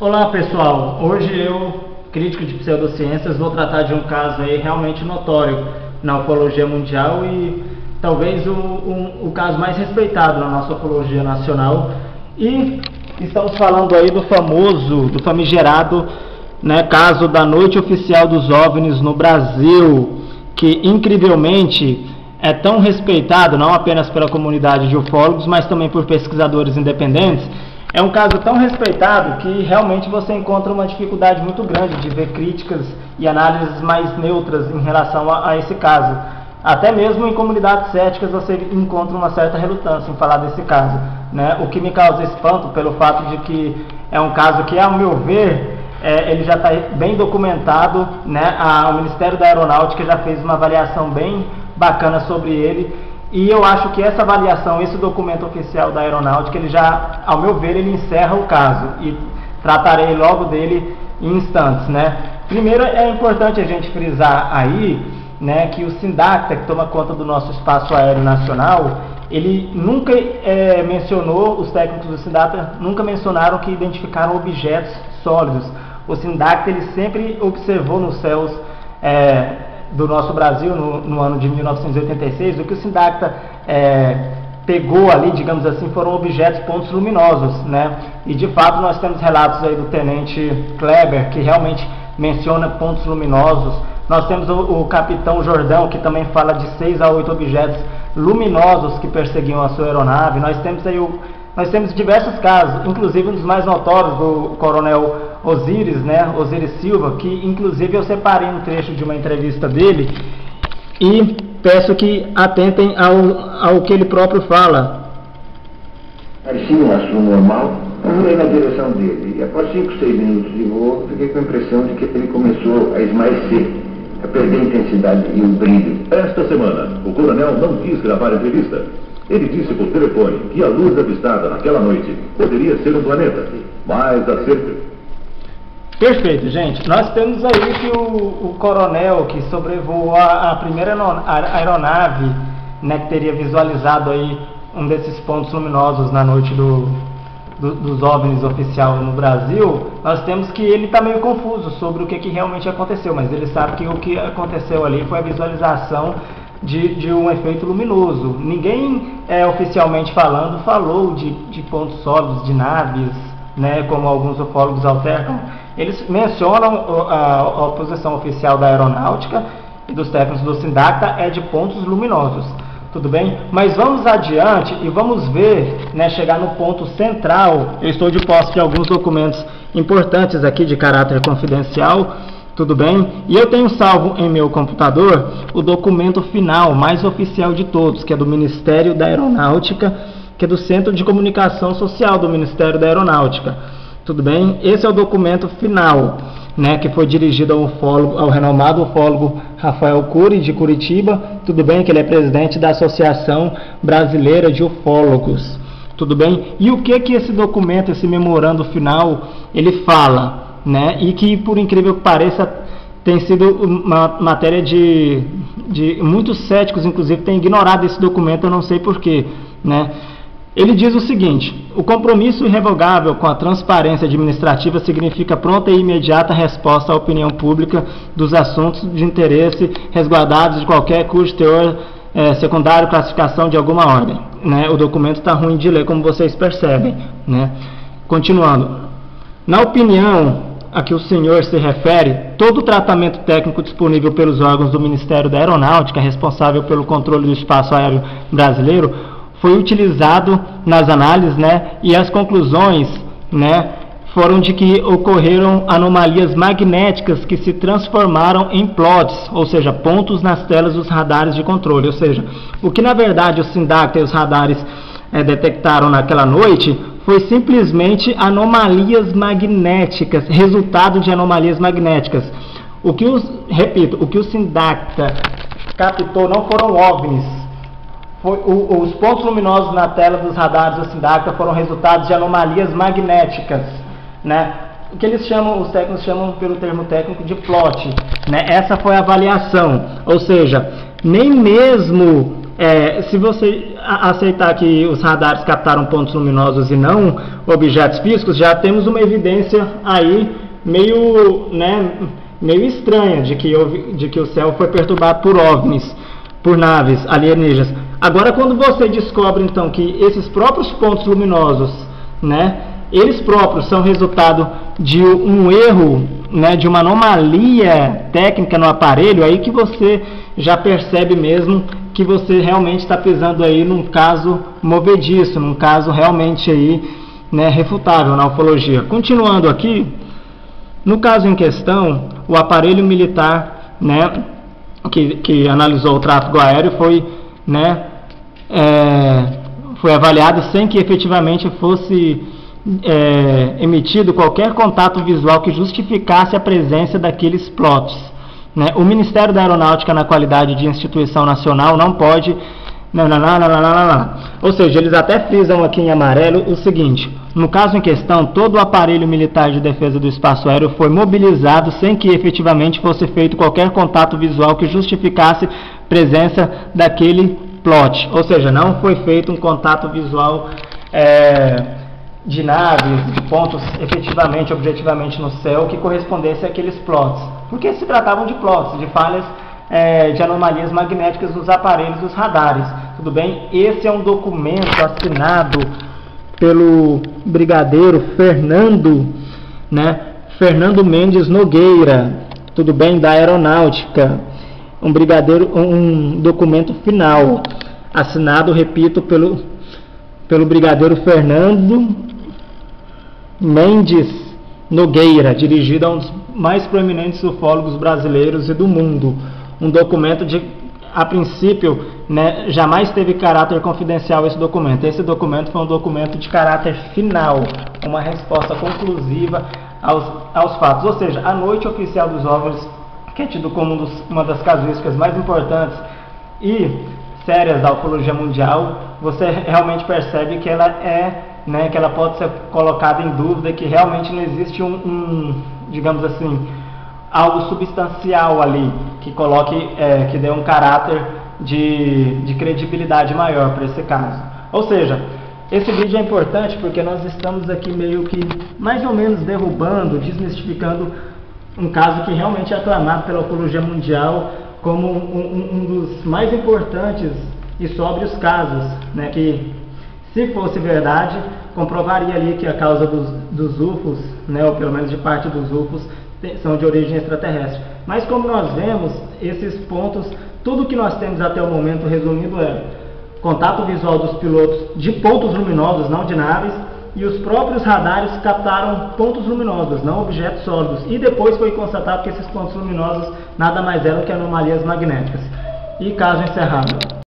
Olá pessoal, hoje eu, crítico de pseudociências, vou tratar de um caso aí realmente notório na ufologia mundial e talvez o caso mais respeitado na nossa ufologia nacional. E estamos falando aí do famigerado, caso da Noite Oficial dos OVNIs no Brasil, que incrivelmente é tão respeitado não apenas pela comunidade de ufólogos, mas também por pesquisadores independentes. É um caso tão respeitado que realmente você encontra uma dificuldade muito grande de ver críticas e análises mais neutras em relação a esse caso. Até mesmo em comunidades céticas você encontra uma certa relutância em falar desse caso, O que me causa espanto pelo fato de que é um caso que, ao meu ver, ele já está bem documentado, O Ministério da Aeronáutica já fez uma avaliação bem bacana sobre ele. E eu acho que essa avaliação, esse documento oficial da Aeronáutica, ele já, ao meu ver, ele encerra o caso. E tratarei logo dele em instantes, Primeiro, é importante a gente frisar aí, que o SINDACTA, que toma conta do nosso espaço aéreo nacional, ele nunca mencionou, os técnicos do SINDACTA nunca mencionaram que identificaram objetos sólidos. O SINDACTA, ele sempre observou nos céus do nosso Brasil, no ano de 1986, o que o SINDACTA pegou ali, digamos assim, foram objetos, pontos luminosos, E de fato nós temos relatos aí do tenente Kleber, que realmente menciona pontos luminosos. Nós temos o capitão Jordão, que também fala de 6 a 8 objetos luminosos que perseguiam a sua aeronave. Nós temos diversos casos, inclusive um dos mais notórios do coronel Osiris, Osiris Silva, que inclusive eu separei um trecho de uma entrevista dele e peço que atentem ao que ele próprio fala. Parecia um assunto normal, eu voei na direção dele e após 5, 6 minutos de voo, fiquei com a impressão de que ele começou a esmaecer, a perder a intensidade e o brilho. Esta semana, o coronel não quis gravar a entrevista. Ele disse por telefone que a luz avistada naquela noite poderia ser um planeta, mas a certeza... Perfeito, gente. Nós temos aí que o coronel que sobrevoou a primeira aeronave, que teria visualizado aí um desses pontos luminosos na noite dos OVNIs oficial no Brasil, nós temos que ele está meio confuso sobre o que realmente aconteceu, mas ele sabe que o que aconteceu ali foi a visualização de um efeito luminoso. Ninguém, oficialmente falando, falou de pontos sólidos, de naves, como alguns ufólogos altercam. Eles mencionam a posição oficial da aeronáutica e dos técnicos do SINDACTA é de pontos luminosos. Tudo bem? Mas vamos adiante e vamos ver, chegar no ponto central. Eu estou de posse de alguns documentos importantes aqui de caráter confidencial. Tudo bem? E eu tenho salvo em meu computador o documento final, mais oficial de todos, que é do Ministério da Aeronáutica, que é do Centro de Comunicação Social do Ministério da Aeronáutica. Tudo bem? Esse é o documento final, que foi dirigido ao renomado ufólogo Rafael Cury, de Curitiba. Tudo bem? Que ele é presidente da Associação Brasileira de Ufólogos. Tudo bem? E o que esse documento, esse memorando final, ele fala? E que, por incrível que pareça, tem sido uma matéria de muitos céticos, inclusive, têm ignorado esse documento, eu não sei porquê, Ele diz o seguinte: o compromisso irrevogável com a transparência administrativa significa pronta e imediata resposta à opinião pública dos assuntos de interesse resguardados de qualquer cujo teor secundário classificação de alguma ordem. O documento está ruim de ler, como vocês percebem. Continuando. Na opinião a que o senhor se refere, todo o tratamento técnico disponível pelos órgãos do Ministério da Aeronáutica, responsável pelo controle do espaço aéreo brasileiro, foi utilizado nas análises, e as conclusões, foram de que ocorreram anomalias magnéticas que se transformaram em plots, ou seja, pontos nas telas dos radares de controle. Ou seja, o que na verdade o SINDACTA e os radares detectaram naquela noite foi simplesmente anomalias magnéticas, resultado de anomalias magnéticas. O que o SINDACTA captou não foram OVNIs. Os pontos luminosos na tela dos radares do SINDACTA foram resultados de anomalias magnéticas, O que os técnicos chamam pelo termo técnico de plot, Essa foi a avaliação, ou seja, nem mesmo se você aceitar que os radares captaram pontos luminosos e não objetos físicos, já temos uma evidência aí meio estranha de que o céu foi perturbado por OVNIs, por naves alienígenas. Agora, quando você descobre então que esses próprios pontos luminosos, eles próprios são resultado de um erro, de uma anomalia técnica no aparelho, aí que você já percebe mesmo que você realmente está pisando aí num caso movediço, num caso realmente aí, refutável na ufologia. Continuando aqui, no caso em questão, o aparelho militar, que analisou o tráfego aéreo foi avaliado sem que efetivamente fosse emitido qualquer contato visual que justificasse a presença daqueles plots. O Ministério da Aeronáutica, na qualidade de instituição nacional, não pode... Ou seja, eles até frisam aqui em amarelo o seguinte: no caso em questão, todo o aparelho militar de defesa do espaço aéreo foi mobilizado sem que efetivamente fosse feito qualquer contato visual que justificasse presença daquele plot. Ou seja, não foi feito um contato visual de naves, de pontos efetivamente, objetivamente no céu que correspondesse àqueles plots, porque se tratavam de plots, de falhas de anomalias magnéticas nos aparelhos dos radares. Tudo bem? Esse é um documento assinado pelo brigadeiro Fernando Mendes Nogueira, tudo bem, da Aeronáutica, um documento final, assinado, repito, pelo brigadeiro Fernando Mendes Nogueira, dirigido a um dos mais proeminentes ufólogos brasileiros e do mundo. Um documento a princípio, jamais teve caráter confidencial esse documento. Esse documento foi um documento de caráter final, uma resposta conclusiva aos fatos. Ou seja, a noite oficial dos OVNIs, que é tido como uma das casuísticas mais importantes e sérias da ufologia mundial, você realmente percebe que ela que ela pode ser colocada em dúvida, que realmente não existe digamos assim, algo substancial ali que coloque, que dê um caráter de credibilidade maior para esse caso. Ou seja, esse vídeo é importante porque nós estamos aqui meio que mais ou menos derrubando, desmistificando um caso que realmente é aclamado pela ufologia mundial como um dos mais importantes e sóbrios casos, que, se fosse verdade, comprovaria ali que a causa dos UFOs, ou pelo menos de parte dos UFOs, são de origem extraterrestre. Mas como nós vemos, esses pontos, tudo que nós temos até o momento resumido é contato visual dos pilotos de pontos luminosos, não de naves, e os próprios radares captaram pontos luminosos, não objetos sólidos. E depois foi constatado que esses pontos luminosos nada mais eram que anomalias magnéticas. E caso encerrado.